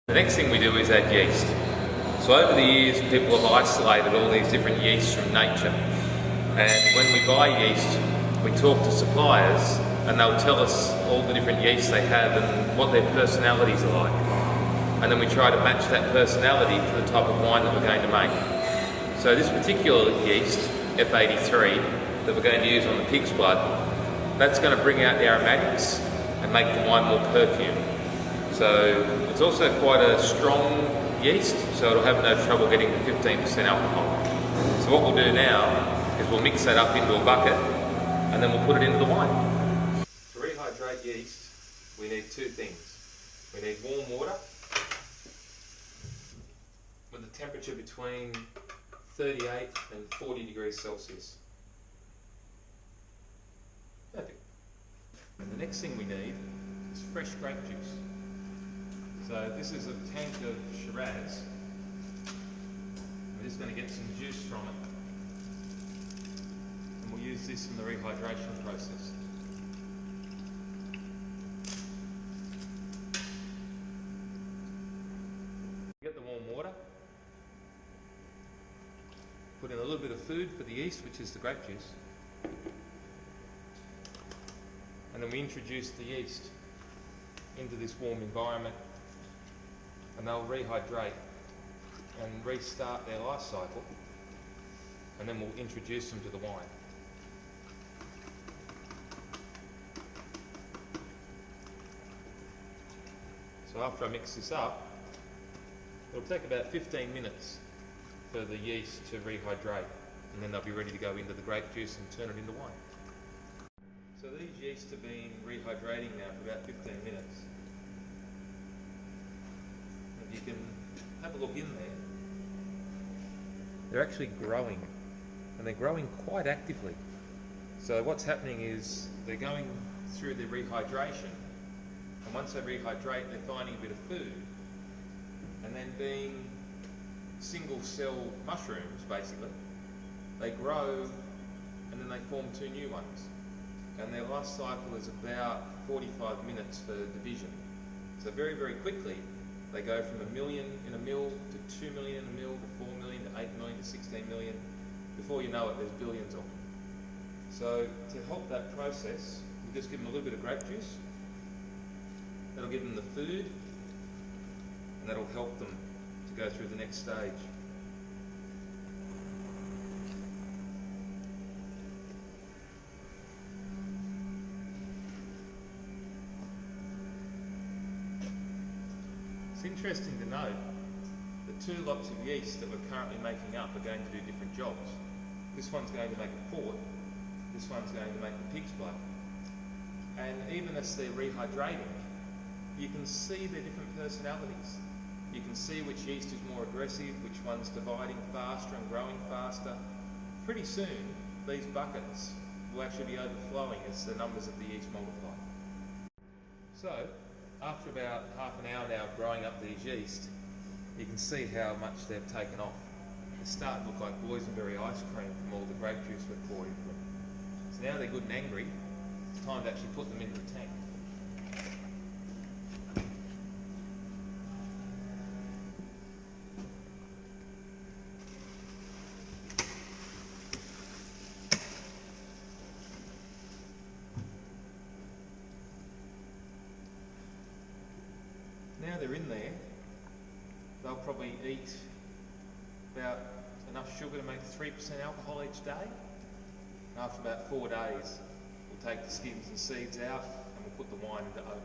The next thing we do is add yeast. So over the years, people have isolated all these different yeasts from nature. And when we buy yeast, we talk to suppliers and they'll tell us all the different yeasts they have and what their personalities are like. And then we try to match that personality to the type of wine that we're going to make. So this particular yeast, F83, that we're going to use on the pig's blood, that's going to bring out the aromatics and make the wine more perfumed. So it's also quite a strong yeast, so it'll have no trouble getting to 15% alcohol. So what we'll do now is we'll mix that up into a bucket and then we'll put it into the wine. To rehydrate yeast, we need two things. We need warm water with a temperature between 38 and 40 degrees Celsius. Perfect. And the next thing we need is fresh grape juice. So this is a tank of Shiraz. We're just going to get some juice from it. And we'll use this in the rehydration process. Get the warm water. Put in a little bit of food for the yeast, which is the grape juice. And then we introduce the yeast into this warm environment, and they'll rehydrate and restart their life cycle, and then we'll introduce them to the wine. So after I mix this up, it'll take about 15 minutes for the yeast to rehydrate, and then they'll be ready to go into the grape juice and turn it into wine. So these yeast have been rehydrating now for about 15 minutes. You can have a look in there. They're actually growing, and they're growing quite actively. So what's happening is they're going through their rehydration, and once they rehydrate, they're finding a bit of food, and then being single cell mushrooms basically, they grow and then they form two new ones, and their life cycle is about 45 minutes for division. So very, very quickly they go from 1 million in a mill to 2 million in a mill to 4 million to 8 million to 16 million. Before you know it, there's billions of them. So to help that process, we just give them a little bit of grape juice. That'll give them the food, and that'll help them to go through the next stage. It's interesting to note the two lots of yeast that we're currently making up are going to do different jobs. This one's going to make a port, this one's going to make the pig's blood. And even as they're rehydrating, you can see their different personalities. You can see which yeast is more aggressive, which one's dividing faster and growing faster. Pretty soon, these buckets will actually be overflowing as the numbers of the yeast multiply. So, after about half an hour now of growing up these yeast, you can see how much they've taken off. They start to look like boysenberry ice cream from all the grape juice we've poured into them. So now they're good and angry. It's time to actually put them into the tank. Now they're in there, they'll probably eat about enough sugar to make 3% alcohol each day. And after about 4 days, we'll take the skins and seeds out and we'll put the wine into oak.